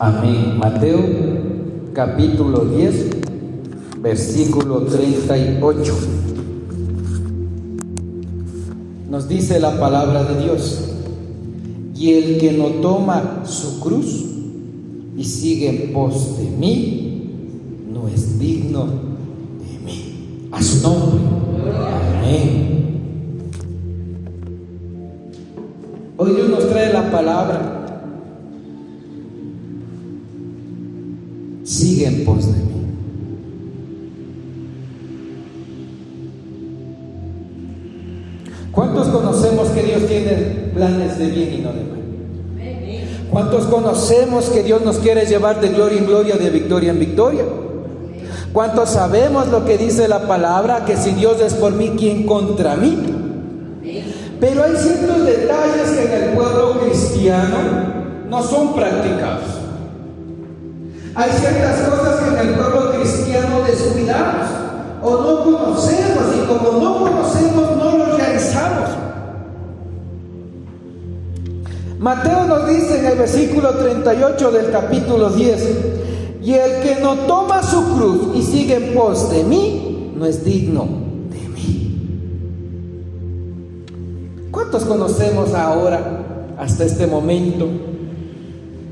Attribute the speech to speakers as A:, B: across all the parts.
A: Amén. Mateo capítulo 10, versículo 38. Nos dice la palabra de Dios: y el que no toma su cruz y sigue en pos de mí, no es digno de mí. A su nombre. Amén. Hoy Dios nos trae la palabra: sigue en pos de mí. ¿Cuántos conocemos que Dios tiene planes de bien y no de mal? ¿Cuántos conocemos que Dios nos quiere llevar de gloria en gloria, de victoria en victoria? ¿Cuántos sabemos lo que dice la palabra? Que si Dios es por mí, ¿quién contra mí? Pero hay ciertos detalles que en el pueblo cristiano no son practicados. Hay ciertas cosas que en el pueblo cristiano descuidamos o no conocemos, y como no conocemos, no los realizamos. Mateo nos dice en el versículo 38 del capítulo 10: y el que no toma su cruz y sigue en pos de mí, no es digno de mí. ¿Cuántos conocemos ahora, hasta este momento,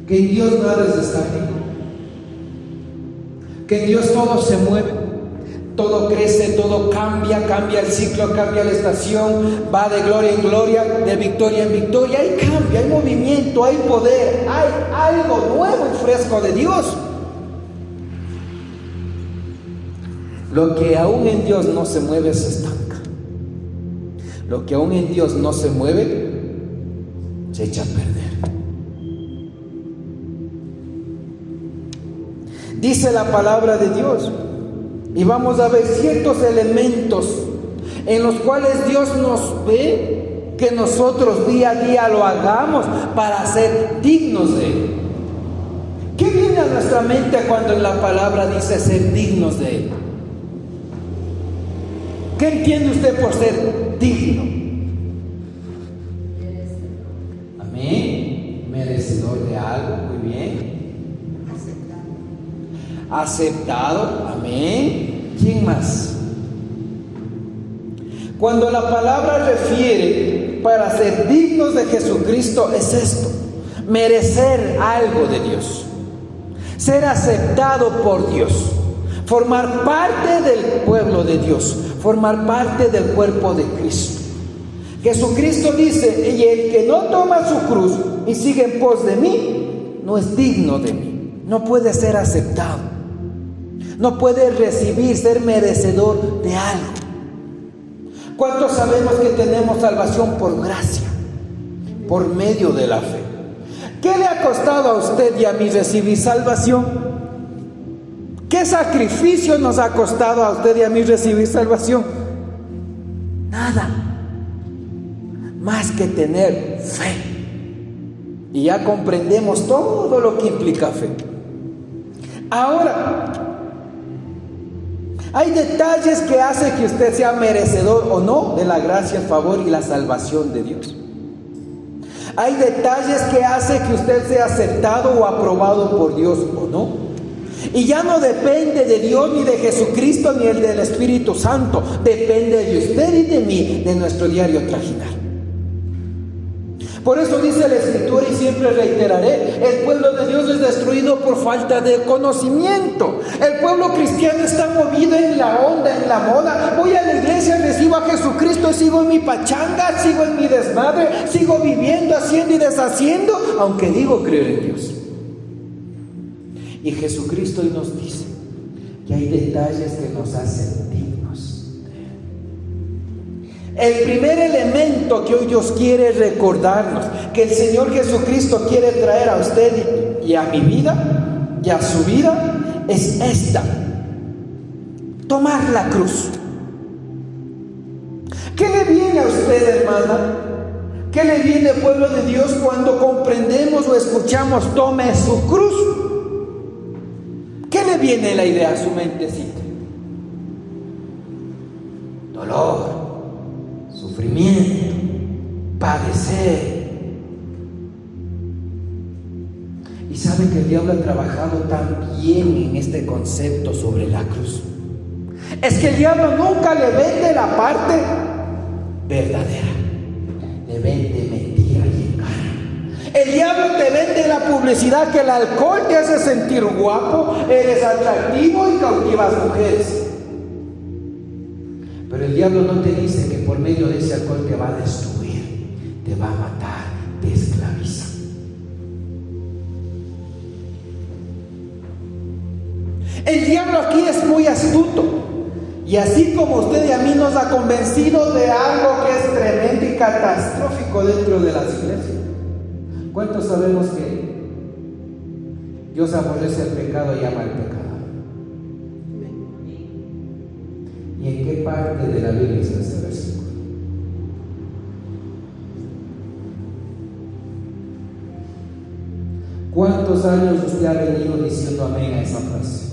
A: que en Dios nada es estático? Que en Dios todo se mueve, todo crece, todo cambia, cambia el ciclo, cambia la estación, va de gloria en gloria, de victoria en victoria. Hay cambio, hay movimiento, hay poder, hay algo nuevo y fresco de Dios. Lo que aún en Dios no se mueve se estanca. Lo que aún en Dios no se mueve se echa a perder. Dice la palabra de Dios, y vamos a ver ciertos elementos en los cuales Dios nos ve que nosotros día a día lo hagamos para ser dignos de Él. ¿Qué viene a nuestra mente cuando en la palabra dice ser dignos de Él? ¿Qué entiende usted por ser digno? Amén. Merecedor de algo, muy bien. Aceptado, amén. ¿Quién más? Cuando la palabra refiere para ser dignos de Jesucristo, es esto: merecer algo de Dios, ser aceptado por Dios, formar parte del pueblo de Dios, formar parte del cuerpo de Cristo. Jesucristo dice: y el que no toma su cruz y sigue en pos de mí, no es digno de mí, no puede ser aceptado, no puede recibir, ser merecedor de algo. ¿Cuántos sabemos que tenemos salvación por gracia, por medio de la fe? ¿Qué le ha costado a usted y a mí recibir salvación? ¿Qué sacrificio nos ha costado a usted y a mí recibir salvación? Nada más que tener fe. Y ya comprendemos todo lo que implica fe. Ahora, hay detalles que hacen que usted sea merecedor o no de la gracia, el favor y la salvación de Dios. Hay detalles que hacen que usted sea aceptado o aprobado por Dios o no. Y ya no depende de Dios, ni de Jesucristo, ni el del Espíritu Santo. Depende de usted y de mí, de nuestro diario trajinar. Por eso dice la Escritura, y siempre reiteraré: el pueblo de Dios es destruido por falta de conocimiento. El pueblo cristiano está movido en la onda, en la moda. Voy a la iglesia, recibo a Jesucristo, sigo en mi pachanga, sigo en mi desmadre, sigo viviendo, haciendo y deshaciendo, aunque digo creer en Dios. Y Jesucristo hoy nos dice que hay detalles que nos hacen dignos. El primer elemento que hoy Dios quiere recordarnos, que el Señor Jesucristo quiere traer a usted y a mi vida y a su vida, es esta: tomar la cruz. ¿Qué le viene a usted, hermana? ¿Qué le viene, pueblo de Dios, cuando comprendemos o escuchamos tome su cruz? ¿Qué le viene la idea a su mentecita? Dolor, sufrimiento, padecer. ¿Y sabe que el diablo ha trabajado tan bien en este concepto sobre la cruz. Es que el diablo nunca le vende la parte verdadera, le vende mentira y engaño. El diablo te vende la publicidad que el alcohol te hace sentir guapo, eres atractivo y cautivas mujeres. Pero el diablo no te dice que por medio de ese alcohol te va a destruir, te va a matar, te esclaviza. El diablo aquí es muy astuto. Y así como usted y a mí nos ha convencido de algo que es tremendo y catastrófico dentro de las iglesias. ¿Cuántos sabemos que Dios aborrece el pecado y ama el pecado? ¿Y en qué parte de la Biblia está ese versículo? ¿Cuántos años usted ha venido diciendo amén a esa frase?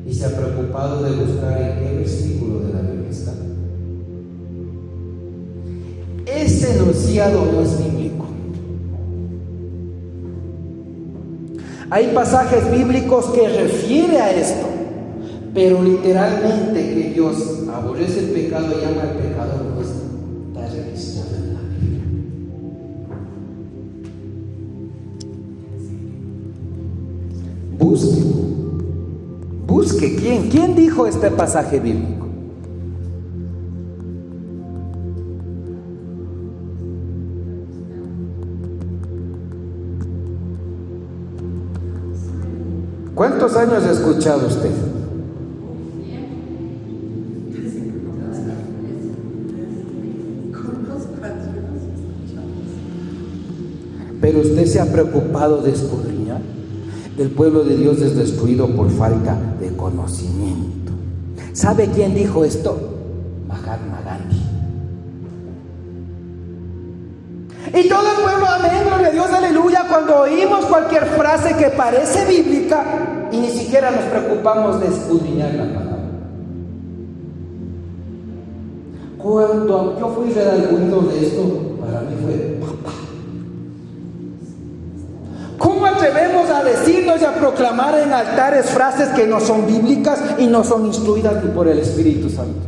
A: Y se ha preocupado de buscar en qué versículo de la Biblia está. Este enunciado no es bíblico. Hay pasajes bíblicos que refieren a esto, pero literalmente que Dios aborrece el pecado y ama al pecador no está registrado en la Biblia. Busque ¿quién dijo este pasaje bíblico? ¿Cuántos años ha escuchado usted? Pero usted se ha preocupado de escudriñar. El pueblo de Dios es destruido por falta de conocimiento. ¿Sabe quién dijo esto? Mahatma Gandhi. Y todo el pueblo, amén, gloria a Dios, aleluya, cuando oímos cualquier frase que parece bíblica y ni siquiera nos preocupamos de escudriñar la palabra. Cuando yo fui redargüido de esto, para mí fue papá. ¿Cómo atrevemos a decirnos y a proclamar en altares frases que no son bíblicas y no son instruidas ni por el Espíritu Santo?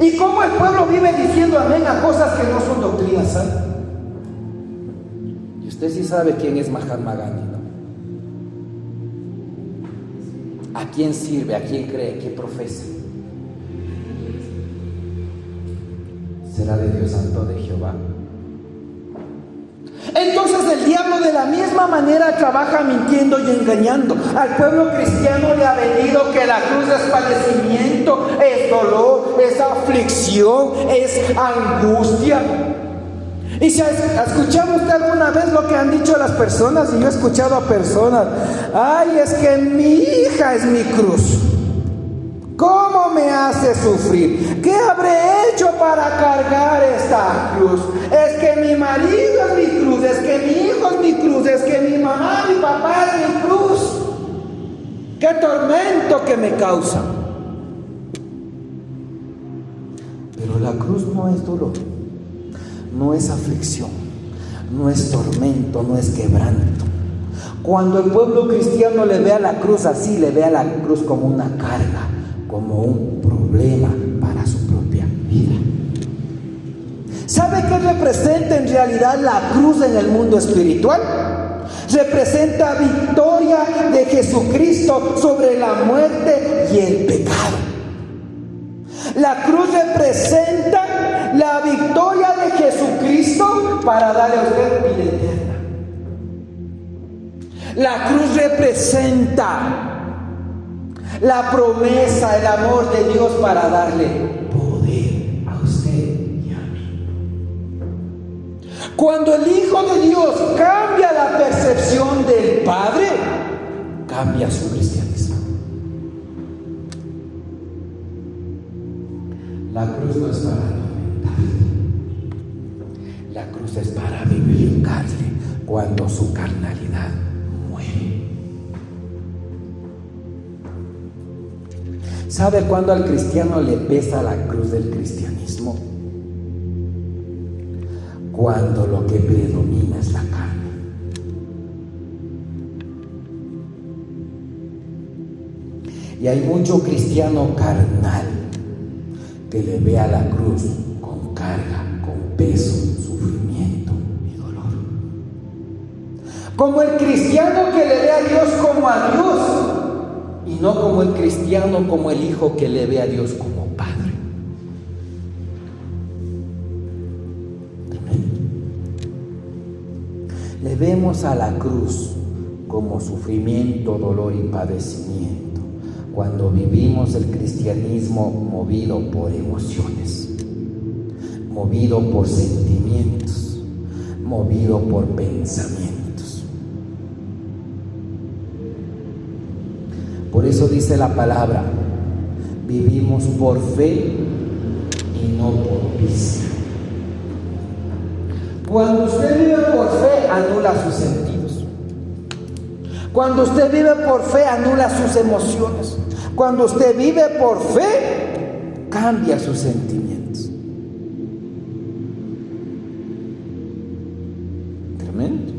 A: ¿Y cómo el pueblo vive diciendo amén a cosas que no son doctrinas santas? Y usted sí sabe quién es Mahatma Gandhi, ¿no? ¿A quién sirve? ¿A quién cree? ¿Qué profesa? ¿Será de Dios Santo, de Jehová? Entonces el diablo de la misma manera trabaja mintiendo y engañando. Al pueblo cristiano le ha venido que la cruz es padecimiento, es dolor, es aflicción, es angustia. ¿Y si ha escuchado usted alguna vez lo que han dicho las personas? Y yo he escuchado a personas: ay, es que mi hija es mi cruz. ¿Cómo me hace sufrir? ¿Qué habré hecho para cargar esta cruz? Es que mi marido es mi cruz, es que mi hijo es mi cruz, es que mi mamá, mi papá es mi cruz. ¡Qué tormento que me causa! Pero la cruz no es dolor, no es aflicción, no es tormento, no es quebranto. Cuando el pueblo cristiano le ve a la cruz así, le ve a la cruz como una carga, como un problema para su propia vida. ¿Sabe qué representa en realidad la cruz en el mundo espiritual? Representa victoria de Jesucristo sobre la muerte y el pecado. La cruz representa la victoria de Jesucristo para darle a usted vida eterna. La cruz representa la promesa, el amor de Dios para darle poder a usted y a mí. Cuando el Hijo de Dios cambia la percepción del Padre, cambia su cristianismo. La cruz no es para atormentarle, la cruz es para vivificarle cuando su carnalidad muere. ¿Sabe cuándo al cristiano le pesa la cruz del cristianismo? Cuando lo que predomina es la carne. Y hay mucho cristiano carnal que le ve a la cruz con carga, con peso, sufrimiento y dolor. Como el cristiano que le ve a Dios como a Dios, y no como el cristiano, como el hijo que le ve a Dios como padre. Le vemos a la cruz como sufrimiento, dolor y padecimiento cuando vivimos el cristianismo movido por emociones, movido por sentimientos, movido por pensamientos. Por eso dice la palabra, vivimos por fe y no por vista. Cuando usted vive por fe, anula sus sentidos. Cuando usted vive por fe, anula sus emociones. Cuando usted vive por fe, cambia sus sentimientos. Tremendo.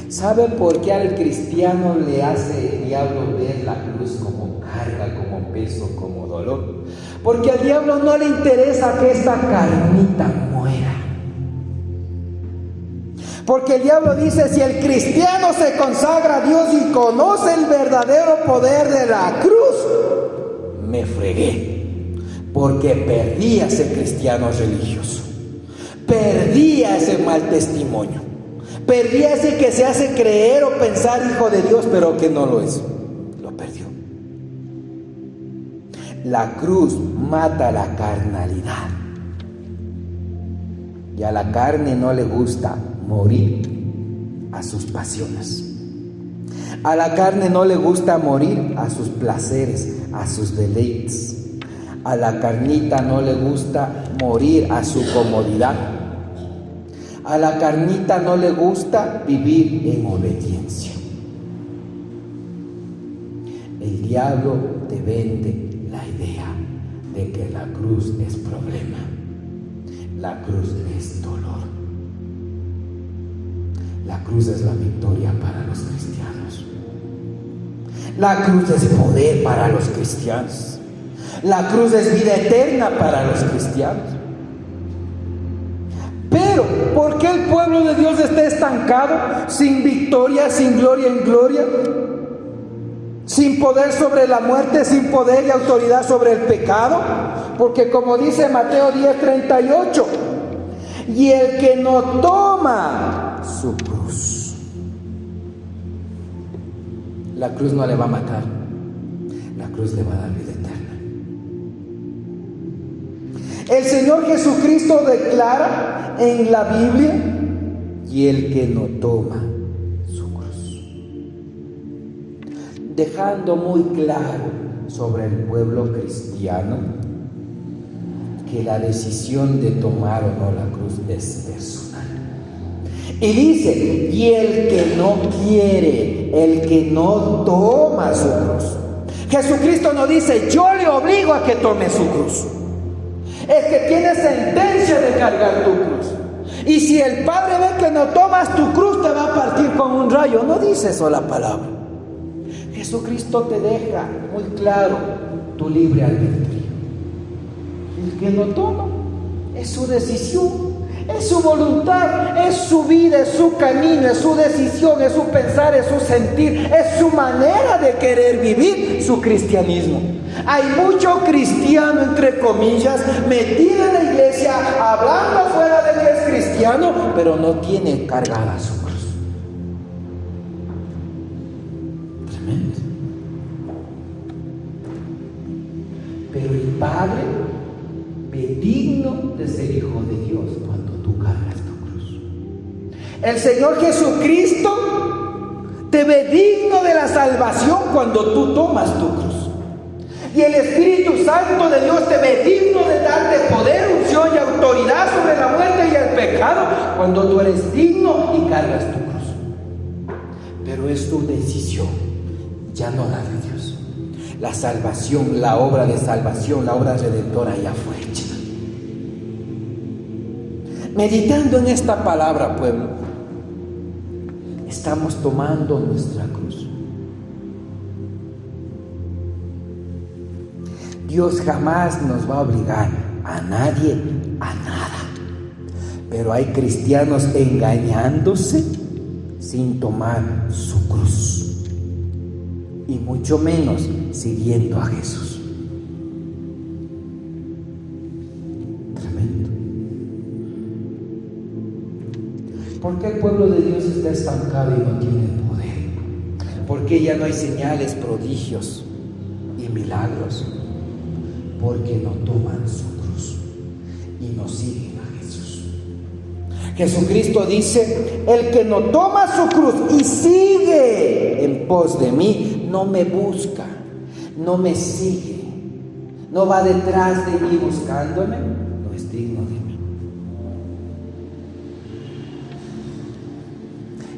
A: ¿Sabe por qué al cristiano le hace el diablo ver la cruz como carga, como peso, como dolor? Porque al diablo no le interesa que esta carnita muera. Porque el diablo dice, si el cristiano se consagra a Dios y conoce el verdadero poder de la cruz, me fregué. Porque perdí a ese cristiano religioso. Perdí a ese mal testimonio. Perdí a ese que se hace creer o pensar hijo de Dios, pero que no lo es. Lo perdió. La cruz mata la carnalidad. Y a la carne no le gusta morir a sus pasiones. A la carne no le gusta morir a sus placeres, a sus deleites. A la carnita no le gusta morir a su comodidad. A la carnita no le gusta vivir en obediencia. El diablo te vende la idea de que la cruz es problema. La cruz es dolor. La cruz es la victoria para los cristianos. La cruz es poder para los cristianos. La cruz es vida eterna para los cristianos. Pero, ¿por qué el pueblo de Dios está estancado, sin victoria, sin gloria en gloria? Sin poder sobre la muerte, sin poder y autoridad sobre el pecado. Porque como dice Mateo 10:38, y el que no toma su cruz, la cruz no le va a matar, la cruz le va a dar vida eterna. El Señor Jesucristo declara en la Biblia, y el que no toma su cruz, dejando muy claro sobre el pueblo cristiano que la decisión de tomar o no la cruz es personal. Y dice, y el que no quiere, el que no toma su cruz. Jesucristo no dice, yo le obligo a que tome su cruz. Es que tiene sentencia de cargar tu cruz. Y si el Padre ve que no tomas tu cruz, te va a partir con un rayo. No dice eso la palabra. Jesucristo te deja muy claro tu libre albedrío. El que no toma es su decisión, es su voluntad, es su vida, es su camino, es su decisión, es su pensar, es su sentir, es su manera de querer vivir su cristianismo. Hay mucho cristiano, entre comillas, metido en la iglesia, hablando afuera de que es cristiano, pero no tiene cargada su cruz. Tremendo. Pero el Padre ve digno de ser hijo de Dios cuando tú cargas tu cruz. El Señor Jesucristo te ve digno de la salvación cuando tú tomas tu cruz. Y el Espíritu Santo de Dios te ve digno de darte poder, unción y autoridad sobre la muerte y el pecado cuando tú eres digno y cargas tu cruz. Pero es tu decisión, ya no la de Dios. La salvación, la obra de salvación, la obra redentora ya fue hecha. Meditando en esta palabra, pueblo, estamos tomando nuestra cruz. Dios jamás nos va a obligar a nadie a nada. Pero hay cristianos engañándose sin tomar su cruz, y mucho menos siguiendo a Jesús. Tremendo. ¿Por qué el pueblo de Dios está estancado y no tiene poder? ¿Por qué ya no hay señales, prodigios y milagros? Porque no toman su cruz y no siguen a Jesús. Jesucristo dice: el que no toma su cruz y sigue en pos de mí, no me busca, no me sigue, no va detrás de mí buscándome, no es digno de mí.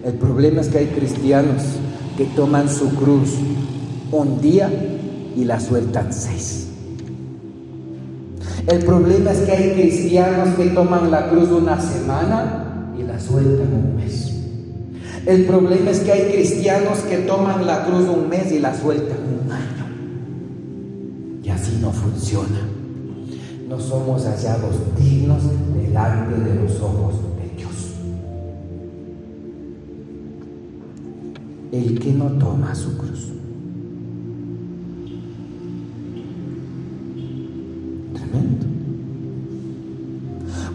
A: El problema es que hay cristianos que toman su cruz un día y la sueltan 6. El problema es que hay cristianos que toman la cruz una semana y la sueltan un mes. El problema es que hay cristianos que toman la cruz un mes y la sueltan un año. Y así no funciona. No somos hallados dignos delante de los ojos de Dios. El que no toma su cruz. Tremendo.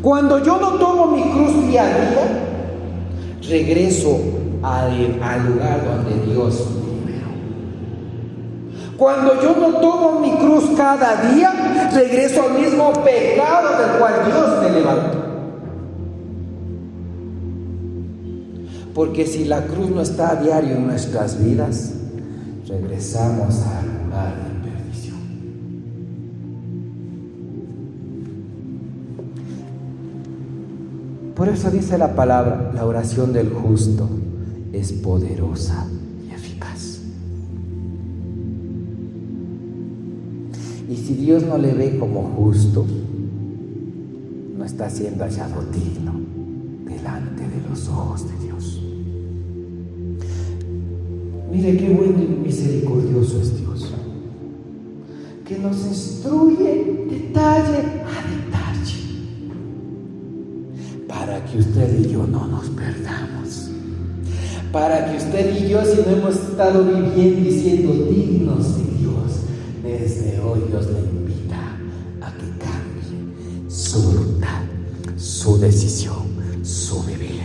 A: Cuando yo no tomo mi cruz día a día, regreso al lugar donde Dios me liberó. Cuando yo no tomo mi cruz cada día, regreso al mismo pecado del cual Dios me levantó. Porque si la cruz no está a diario en nuestras vidas, regresamos al lugar de perdición. Por eso dice la palabra: la oración del justo es poderosa y eficaz. Y si Dios no le ve como justo, no está siendo hallado digno delante de los ojos de Dios. Mire qué bueno y misericordioso es Dios, que nos instruye detalle a detalle, para que usted y yo no nos perdamos, para que usted y yo, si no hemos estado viviendo y siendo dignos de Dios, desde hoy Dios le invita a que cambie su voluntad, su decisión, su vivir,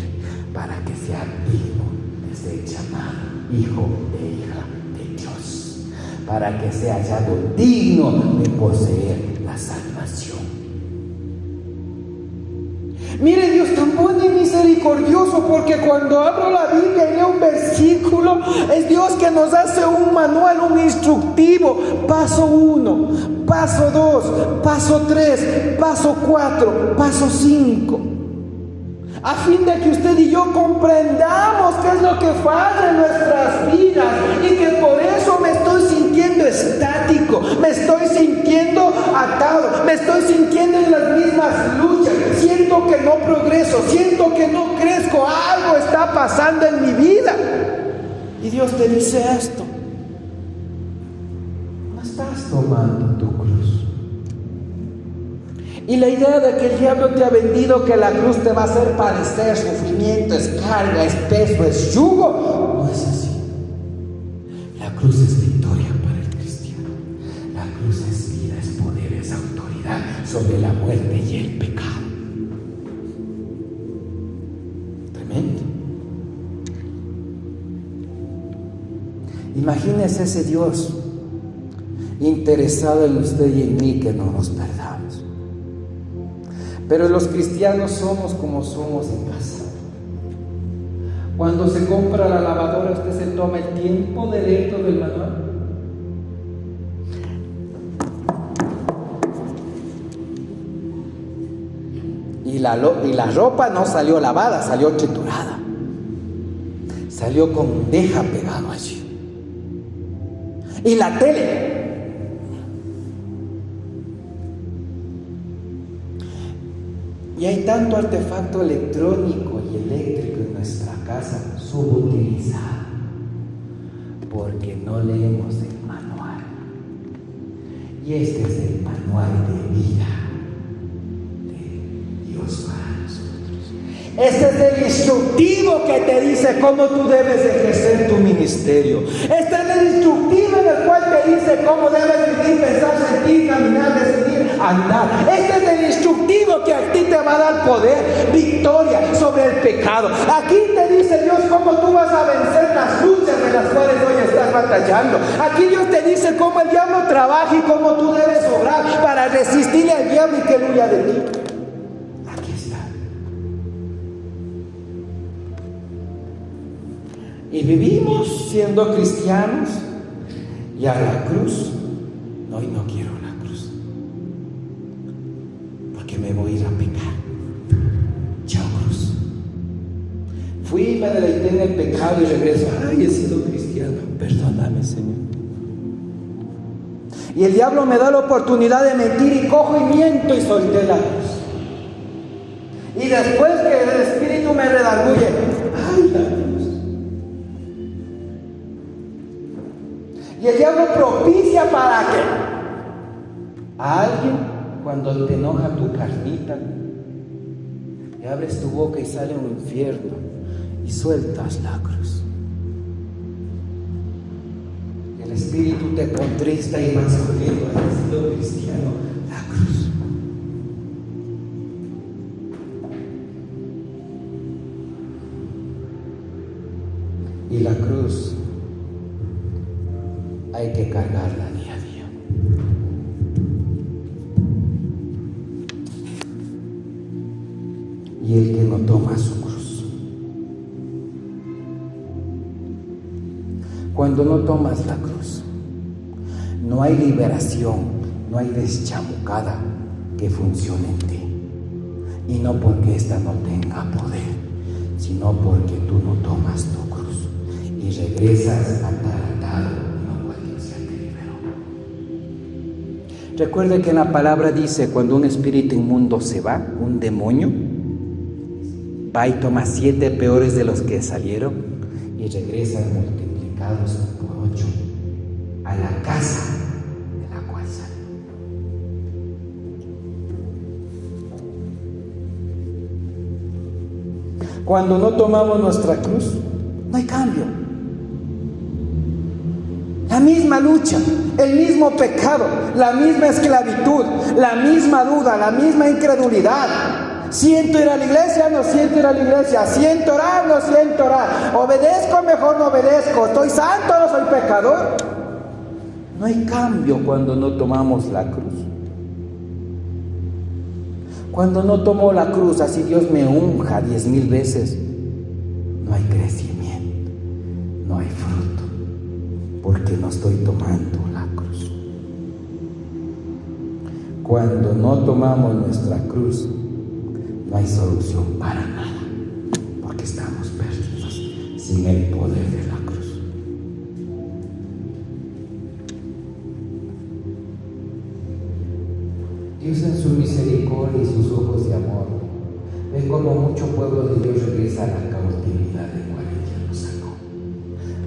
A: para que sea digno de ser llamado hijo e hija de Dios, para que sea hallado digno de poseer la salvación. Mire, Dios tan bueno y misericordioso, porque cuando abro la Biblia y leo un versículo, es Dios que nos hace un manual, un instructivo. Paso 1, paso 2, paso 3, paso 4, paso 5. A fin de que usted y yo comprendamos qué es lo que falla en nuestras vidas, y que por eso me estoy sintiendo estático, me estoy sintiendo atado, me estoy sintiendo en las mismas luchas, siento que no progreso, siento que no crezco, algo está pasando en mi vida. Y Dios te dice esto: no estás tomando tu cruz. Y la idea de que el diablo te ha vendido que la cruz te va a hacer padecer, sufrimiento, es carga, es peso, es yugo, no es así. La cruz es victoria para el cristiano. La cruz es vida, es poder, es autoridad sobre la muerte y el pecado. Tremendo. Imagínese ese Dios interesado en usted y en mí, que no nos perdamos. Pero los cristianos somos como somos en casa. Cuando se compra la lavadora, usted se toma el tiempo de leer todo el manual. Y la ropa no salió lavada, salió triturada. Salió con deja pegado allí. Y la tele. Y hay tanto artefacto electrónico y eléctrico en nuestra casa subutilizado, porque no leemos el manual. Y este es el manual de vida de Dios para nosotros. Este es el instructivo que te dice cómo tú debes ejercer tu ministerio. Este es el instructivo en el cual te dice cómo debes vivir, pensar, sentir, caminar, decidir, andar. Este es el instructivo que a ti te va a dar poder, victoria sobre el pecado. Aquí te dice Dios cómo tú vas a vencer las luchas de las cuales hoy estás batallando. Aquí Dios te dice cómo el diablo trabaja y cómo tú debes obrar para resistirle al diablo y que él huya de ti. Aquí está. Y vivimos siendo cristianos y a la cruz. No, y no quiero la cruz, porque me voy a ir a pecar. Chao cruz. Fui, me deleité en el pecado y regreso. Ay, he sido cristiano, perdóname, Señor. Y el diablo me da la oportunidad de mentir y cojo y miento y solté la cruz. Y después que el Espíritu me redarguye, ay, la cruz. Y el diablo propicia para que a alguien, cuando te enoja tu carnita, y abres tu boca y sale un infierno y sueltas la cruz. El Espíritu te contrista y vas corriendo al estilo cristiano, la cruz. Y la cruz hay que cargarla día a día. Y el que no toma su cruz, cuando no tomas la cruz, no hay liberación, no hay deschamucada que funcione en ti. Y no porque ésta no tenga poder, sino porque tú no tomas tu cruz y regresas ataratado. Recuerde que en la palabra dice, cuando un espíritu inmundo se va, un demonio, va y toma 7 peores de los que salieron y regresan multiplicados por 8 a la casa de la cual salen. Cuando no tomamos nuestra cruz, no hay cambio. La misma lucha, el mismo pecado, la misma esclavitud, la misma duda, la misma incredulidad. Siento ir a la iglesia, no siento ir a la iglesia. Siento orar, no siento orar. Obedezco, mejor no obedezco. Estoy santo, no soy pecador. No hay cambio cuando no tomamos la cruz. Cuando no tomo la cruz, así Dios me unja 10,000 veces, no hay crecimiento, no hay fruto. Porque no estoy tomando la cruz. Cuando no tomamos nuestra cruz, no hay solución para nada, porque estamos perdidos sin el poder de la cruz. Dios en su misericordia y sus ojos de amor ve como mucho pueblo de Dios regresa a la cautividad de cual Él nos sacó,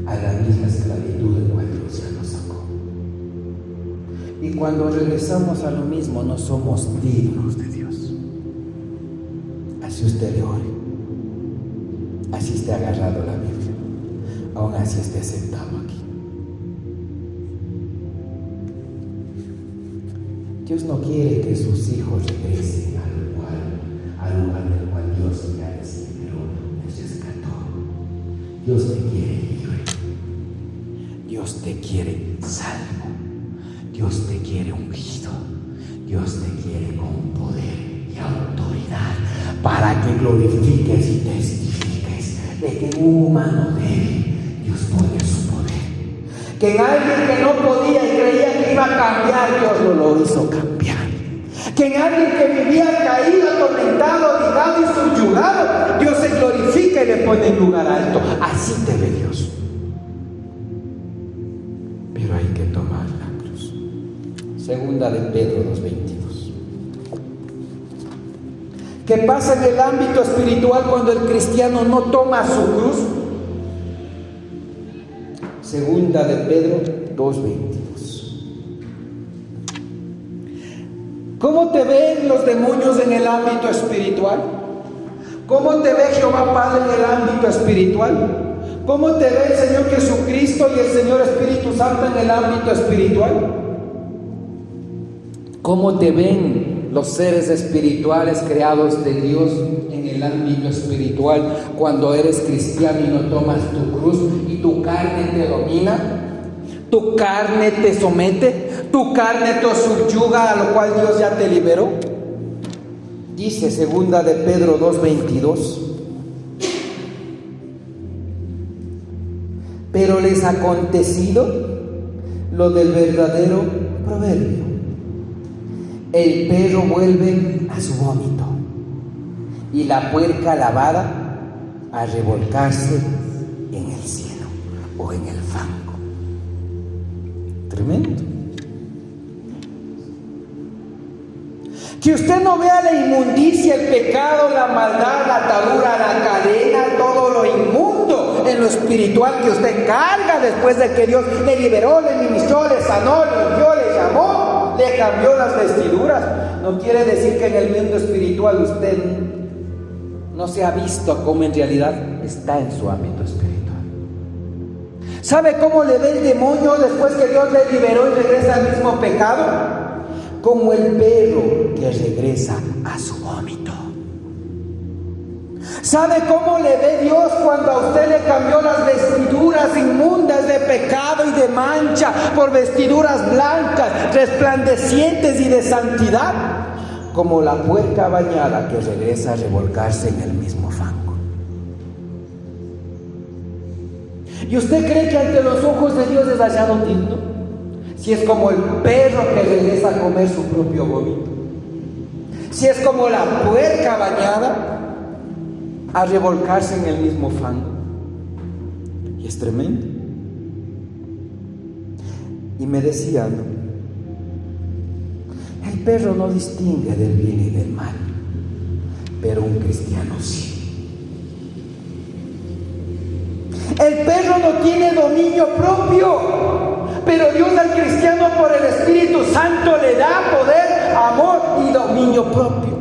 A: a la misma esclavitud de cual Dios ya nos sacó. Y cuando regresamos a lo mismo, no somos dignos de Dios. Así usted le ore, así esté agarrado a la Biblia, aún así esté sentado aquí. Dios no quiere que sus hijos regresen al lugar del cual Dios ya les liberó, les rescató. Dios te quiere libre. Dios te quiere salvo. Dios te quiere ungido. Dios te quiere con poder y autoridad para que glorifiques y testifiques de que en un humano débil Dios pone su poder. Que en alguien que no podía y creía que iba a cambiar, Dios lo hizo cambiar. Que en alguien que vivía caído, atormentado, ligado y subyugado, Dios se glorifica y le pone en lugar alto. Así te ve Dios. Pero hay que tomar la cruz. Segunda de Pedro 2:22. ¿Qué pasa en el ámbito espiritual cuando el cristiano no toma su cruz? Segunda de Pedro 2:22. ¿Cómo te ven los demonios en el ámbito espiritual? ¿Cómo te ve Jehová Padre en el ámbito espiritual? ¿Cómo te ve el Señor Jesucristo y el Señor Espíritu Santo en el ámbito espiritual? ¿Cómo te ven los seres espirituales creados de Dios en el ámbito espiritual cuando eres cristiano y no tomas tu cruz y tu carne te domina? ¿Tu carne te somete? ¿Tu carne te subyuga, a lo cual Dios ya te liberó? Dice segunda de Pedro 2:22. Pero les ha acontecido lo del verdadero proverbio: el perro vuelve a su vómito y la puerca lavada a revolcarse en el cielo o en el fango. Tremendo. Que usted no vea la inmundicia, el pecado, la maldad, la atadura, la cadena, todo lo inmundo en lo espiritual que usted carga después de que Dios le liberó, le ministró, le sanó, le limpió, le llamó, le cambió las vestiduras. No quiere decir que en el mundo espiritual usted no se ha visto como en realidad está en su ámbito espiritual. ¿Sabe cómo le ve el demonio después que Dios le liberó y regresa al mismo pecado? Como el perro que regresa a su vómito. ¿Sabe cómo le ve Dios cuando a usted le cambió las vestiduras inmundas de pecado y de mancha por vestiduras blancas, resplandecientes y de santidad? Como la puerca bañada que regresa a revolcarse en el mismo fango. ¿Y usted cree que ante los ojos de Dios es hallado digno? Si es como el perro que regresa a comer su propio vómito, si es como la puerca bañada a revolcarse en el mismo fango. Y es tremendo. Y me decían, el perro no distingue del bien y del mal, pero un cristiano sí. El perro no tiene dominio propio, pero Dios al cristiano por el Espíritu Santo le da poder, amor y dominio propio.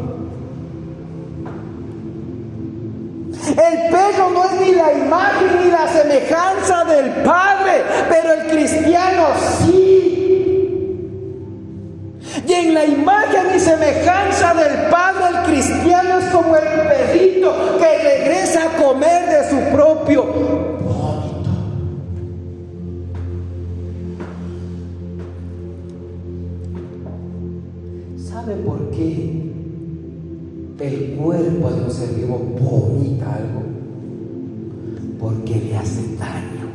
A: El perro no es ni la imagen ni la semejanza del Padre, pero el cristiano sí. Y en la imagen y semejanza del Padre, el cristiano es como el perrito que regresa a comer de su propio vómito. ¿Sabe por qué el cuerpo de un ser vivo vomita algo? Porque le hace daño,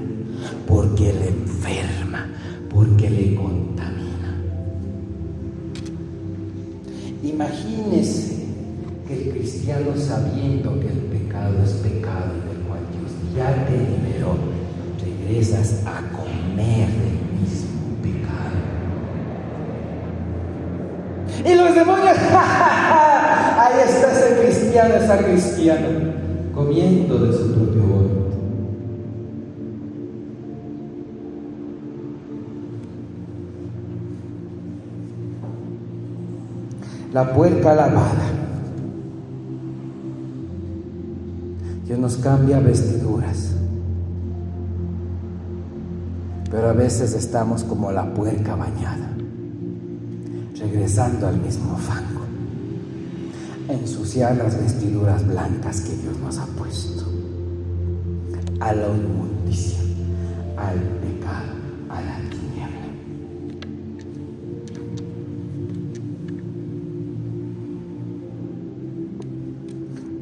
A: porque le enferma, porque le contamina. Imagínese que el cristiano, sabiendo que el pecado es pecado y del cual Dios ya te liberó, regresas a comer del mismo pecado. Y los demonios, ahí está ese cristiano, esa cristiana, comiendo de su propio vómito. La puerca lavada. Dios nos cambia vestiduras, pero a veces estamos como la puerca bañada, regresando al mismo fango, a ensuciar las vestiduras blancas que Dios nos ha puesto, a la inmundicia, al pecado, a la tiniebla.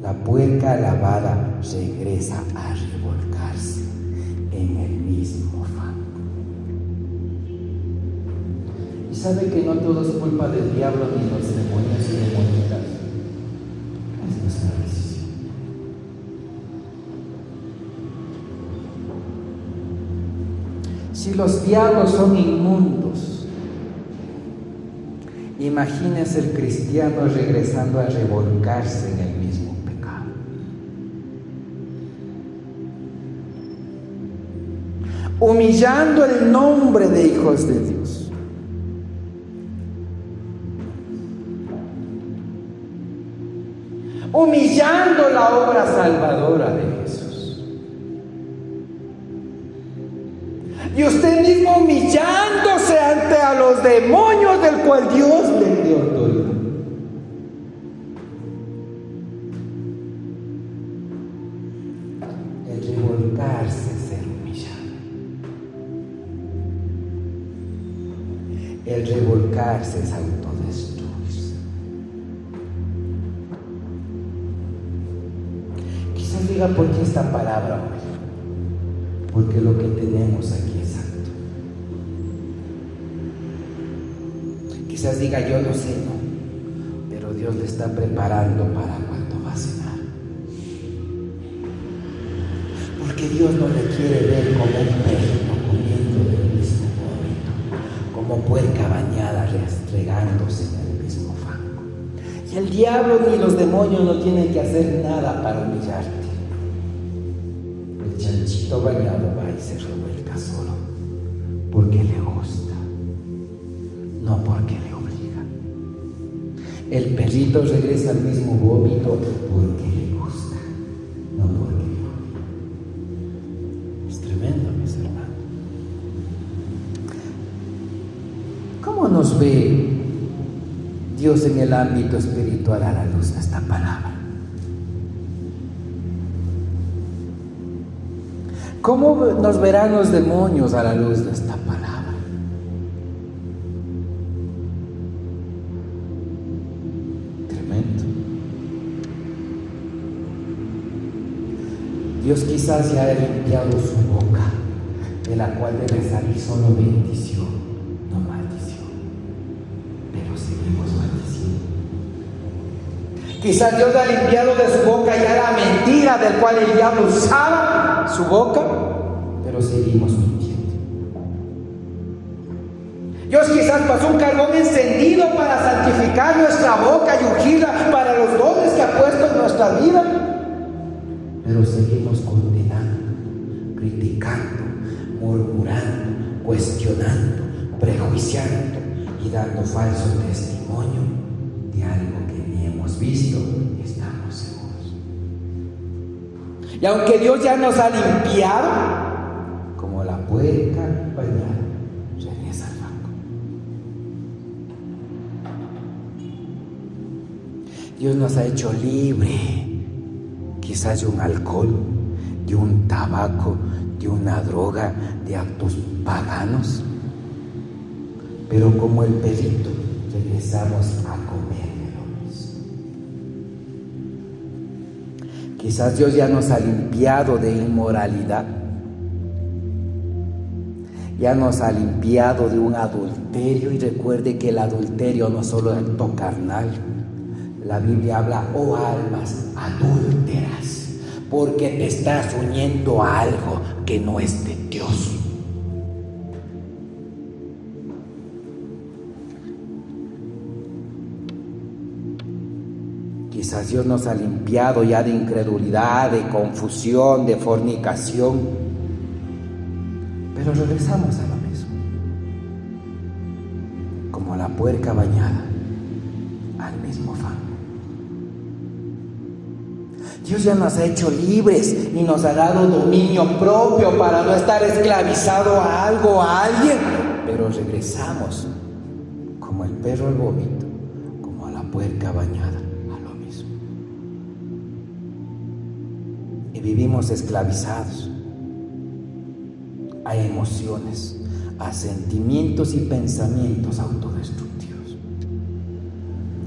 A: La puerca lavada regresa a revolcarse en el mismo fango. Y sabe que no todo es culpa del diablo ni los demonios y demonitas. Es nuestra decisión. Si los diablos son inmundos, imagínese el cristiano regresando a revolcarse en el mismo pecado. Humillando el nombre de hijos de Dios. humillando la obra salvadora de Jesús. Y usted mismo humillándose ante a los demonios del cual Dios le dio autoridad. El revolcarse es ser humillado. El revolcarse es autodestruirse. Quizás diga, ¿por qué esta palabra hoy? Porque lo que tenemos aquí es santo. Quizás diga, yo no sé, no, pero Dios le está preparando para cuando va a cenar. Porque Dios no le quiere ver como un perro comiendo del mismo vómito, como puerca bañada restregándose en el mismo fango. Y el diablo ni los demonios no tienen que hacer nada para humillarte. El chanchito bañado va y se revuelca solo porque le gusta, no porque le obliga. El perrito regresa al mismo vómito porque le gusta, no porque le obliga. Es tremendo, mis hermanos. ¿Cómo nos ve Dios en el ámbito espiritual a la luz de esta palabra? ¿Cómo nos verán los demonios a la luz de esta palabra? Tremendo. Dios quizás ya ha limpiado su boca, de la cual debe salir solo bendición, no maldición. Pero seguimos maldiciendo. Quizás Dios ha limpiado de su boca ya la mentira del cual el diablo usaba su boca, pero seguimos mintiendo. Dios quizás pasó un carbón encendido para santificar nuestra boca y ungirla para los dones que ha puesto en nuestra vida, pero seguimos condenando, criticando, murmurando, cuestionando, prejuiciando y dando falso testimonio de algo que ni hemos visto y estamos seguros. Y aunque Dios ya nos ha limpiado, como la puerca bañada, regresa al fango. Dios nos ha hecho libre, quizás de un alcohol, de un tabaco, de una droga, de actos paganos. Pero como el perrito, regresamos a comer de lo mismo. Quizás Dios ya nos ha limpiado de inmoralidad. Ya nos ha limpiado de un adulterio. Y recuerde que el adulterio no solo es acto carnal. La Biblia habla, oh almas adúlteras, porque te estás uniendo a algo que no es de Dios. Quizás Dios nos ha limpiado ya de incredulidad, de confusión, de fornicación, pero regresamos a lo mismo, como la puerca bañada al mismo fango. Dios ya nos ha hecho libres y nos ha dado dominio propio para no estar esclavizado a algo o a alguien, pero regresamos como el perro al vómito, como a la puerca bañada a lo mismo. Y vivimos esclavizados a emociones, a sentimientos y pensamientos autodestructivos,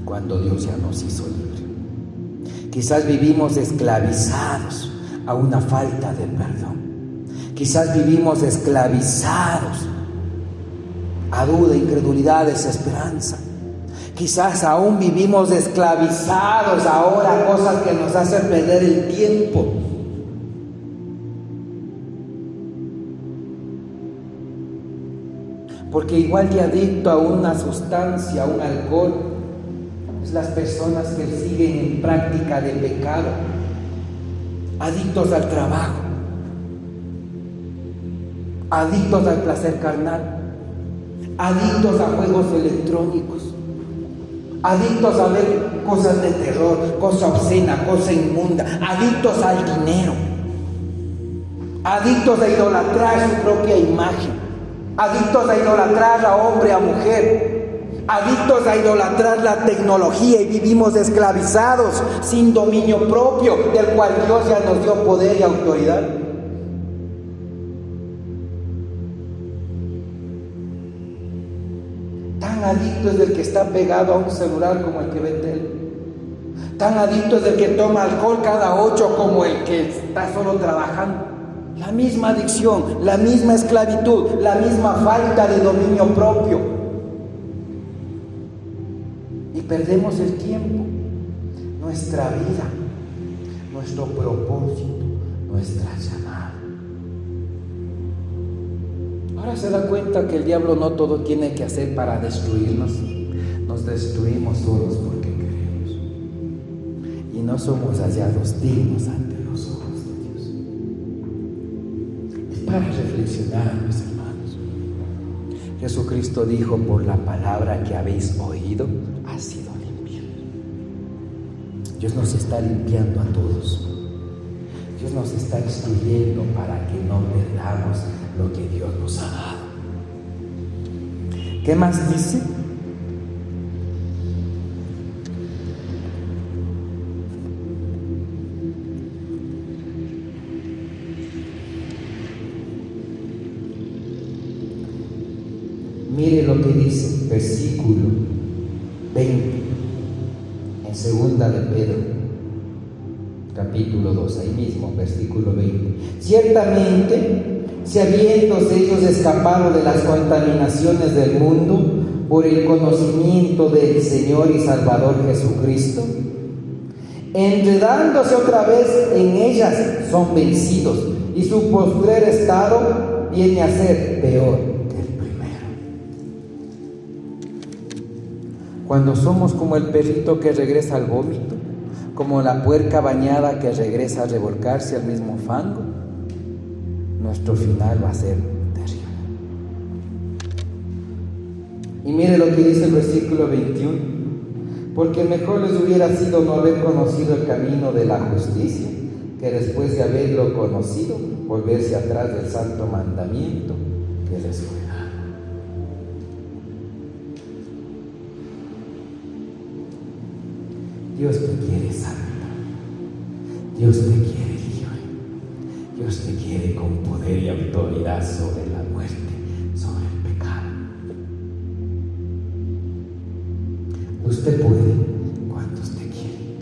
A: cuando Dios ya nos hizo libres. Quizás vivimos esclavizados a una falta de perdón. Quizás vivimos esclavizados a duda, incredulidad, desesperanza. Quizás aún vivimos esclavizados ahora a cosas que nos hacen perder el tiempo. Porque igual de adicto a una sustancia, a un alcohol, es las personas que siguen en práctica de pecado, adictos al trabajo, adictos al placer carnal, adictos a juegos electrónicos, adictos a ver cosas de terror, cosa obscena, cosa inmunda, adictos al dinero, adictos a idolatrar su propia imagen, adictos a idolatrar a hombre, a mujer, adictos a idolatrar la tecnología, y vivimos esclavizados sin dominio propio, del cual Dios ya nos dio poder y autoridad. Tan adicto es el que está pegado a un celular como el que ve tele. Tan adicto es el que toma alcohol cada 8 como el que está solo trabajando. La misma adicción, la misma esclavitud, la misma falta de dominio propio. Y perdemos el tiempo, nuestra vida, nuestro propósito, nuestra llamada. Ahora se da cuenta que el diablo no todo tiene que hacer para destruirnos. Nos destruimos solos porque queremos. Y no somos hallados dignos ante los ojos de Dios. Es para reflexionar, mis hermanos. Jesucristo dijo: por la palabra que habéis oído, ha sido limpiado. Dios nos está limpiando a todos. Dios nos está instruyendo para que no perdamos lo que Dios nos ha dado. ¿Qué más dice? Mire lo que dice, versículo 20, en segunda de Pedro, capítulo 2, ahí mismo, versículo 20. Ciertamente, si habiéndose ellos escapado de las contaminaciones del mundo por el conocimiento del Señor y Salvador Jesucristo, enredándose otra vez en ellas, son vencidos, y su postrer estado viene a ser peor que el primero. Cuando somos como el perrito que regresa al vómito, como la puerca bañada que regresa a revolcarse al mismo fango, nuestro final va a ser terrible. Y mire lo que dice el versículo 21: porque mejor les hubiera sido no haber conocido el camino de la justicia, que después de haberlo conocido, volverse atrás del santo mandamiento que les fue dado. Dios te quiere santo, Dios te quiere libre, Dios te quiere con poder y autoridad sobre la muerte, sobre el pecado. Usted puede cuando usted quiere,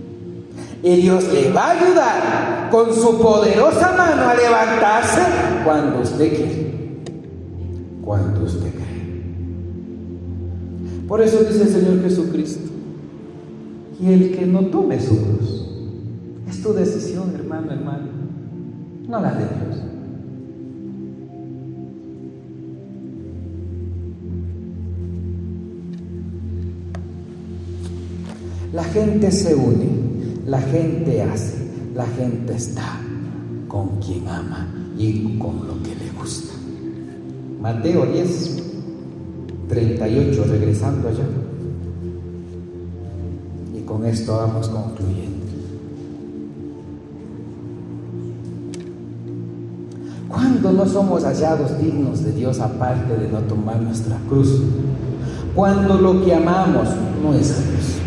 A: y Dios le va a ayudar con su poderosa mano a levantarse cuando usted quiere, cuando usted cree. Por eso dice el Señor Jesucristo: y el que no tome su cruz. Es tu decisión, hermano, hermano, no la de Dios. La gente se une, la gente hace, la gente está con quien ama y con lo que le gusta. Mateo 10, 38, regresando allá. Con esto vamos concluyendo. ¿Cuándo no somos hallados dignos de Dios aparte de no tomar nuestra cruz? Cuando lo que amamos no es a Dios.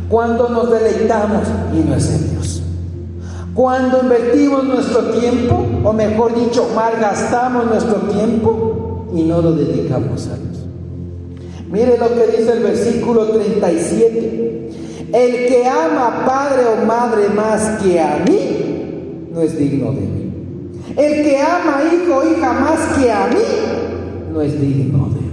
A: Cuando nos deleitamos y no es en Dios. Cuando invertimos nuestro tiempo, o mejor dicho, malgastamos nuestro tiempo y no lo dedicamos a Dios. Mire lo que dice el versículo 37. El que ama a padre o madre más que a mí, no es digno de mí. El que ama a hijo o hija más que a mí, no es digno de mí.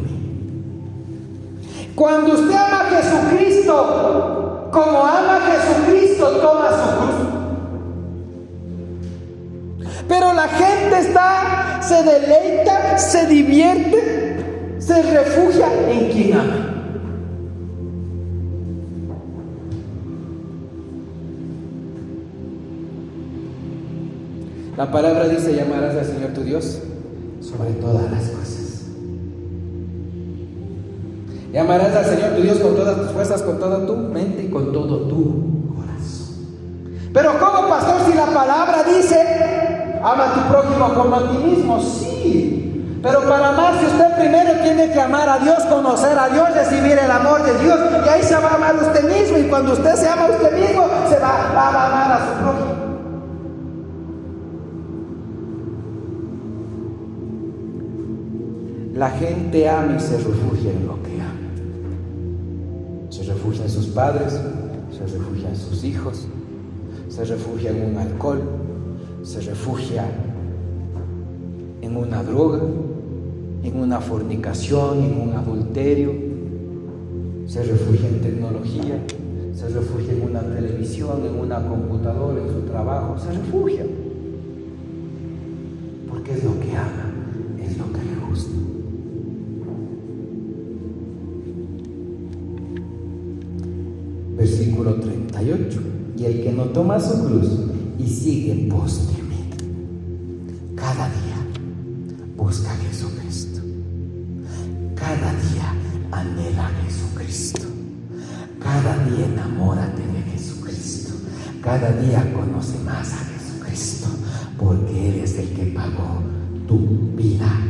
A: Cuando usted ama a Jesucristo, como ama a Jesucristo, toma su cruz. Pero la gente se deleita, se divierte, se refugia en quien ama. La palabra dice: llamarás al Señor tu Dios sobre todas las cosas. Y amarás al Señor tu Dios con todas tus fuerzas, con toda tu mente y con todo tu corazón. Pero ¿cómo, pastor, si la palabra dice, ama a tu prójimo como a ti mismo? Sí, pero para amarse usted primero tiene que amar a Dios, conocer a Dios, recibir el amor de Dios, y ahí se va a amar usted mismo. Y cuando usted se ama a usted mismo, se va a amar a su prójimo. La gente ama y se refugia en lo que ama. Se refugia en sus padres, se refugia en sus hijos, se refugia en un alcohol, se refugia en una droga, en una fornicación, en un adulterio, se refugia en tecnología, se refugia en una televisión, en una computadora, en su trabajo, se refugia. Porque es lo que ama, es lo que le gusta. Versículo 38. Y el que no toma su cruz y sigue en pos de mí, cada día busca a Jesucristo, cada día anhela a Jesucristo, cada día enamórate de Jesucristo, cada día conoce más a Jesucristo, porque Él es el que pagó tu vida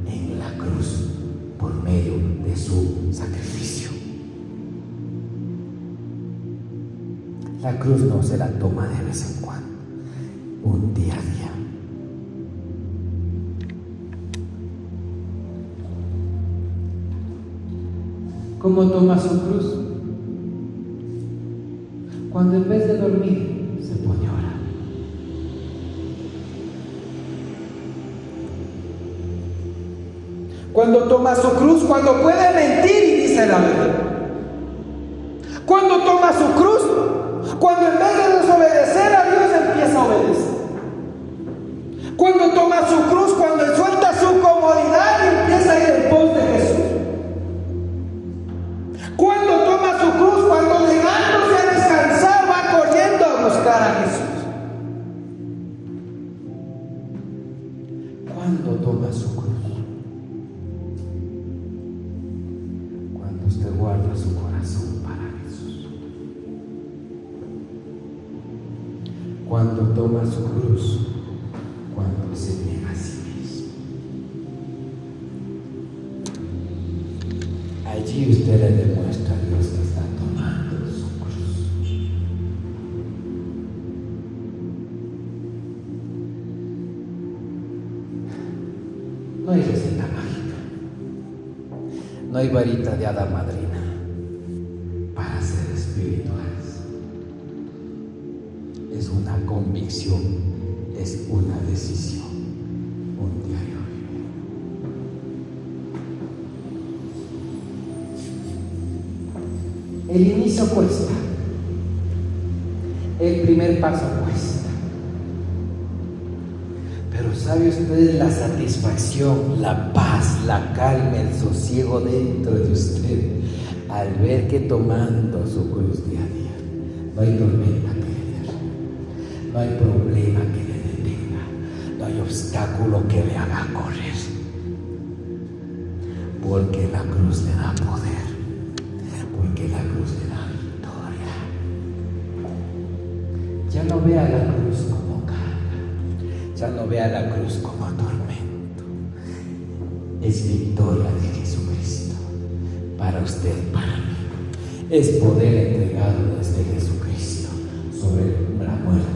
A: en la cruz por medio de su sacrificio. La cruz no se la toma de vez en cuando, un día a día. ¿Cómo toma su cruz? Cuando en vez de dormir se pone a orar. Cuando toma su cruz, cuando puede mentir y dice la verdad. Cuando toma su cruz, cuando en vez de desobedecer a Dios empieza a obedecer. Cuando toma su cruz, cuando suelta su comodidad y empieza a ir en pos de Jesús. Cuando toma su cruz, cuando negándose a descansar va corriendo a buscar a Jesús. Cuando toma su cruz, cuando usted guarda su corazón para Jesús. Cuando toma su cruz, cuando se niega a sí mismo. Allí usted le demuestra a Dios que está tomando su cruz. No hay receta mágica, no hay varita de hada madrina para ser espirituales. Es una convicción, es una decisión, un diario vivir. El inicio cuesta, el primer paso cuesta, pero ¿sabe usted la satisfacción, la paz, la calma, el sosiego dentro de usted al ver que tomando su cruz día a día no hay tormenta que le dé, no hay problema que le detenga, no hay obstáculo que le haga correr, porque la cruz le da poder, porque la cruz le da victoria. Ya no vea la cruz como carga, ya no vea la cruz como tormento, es victoria de Jesucristo para usted, para mí, es poder entregado desde Jesucristo sobre la muerte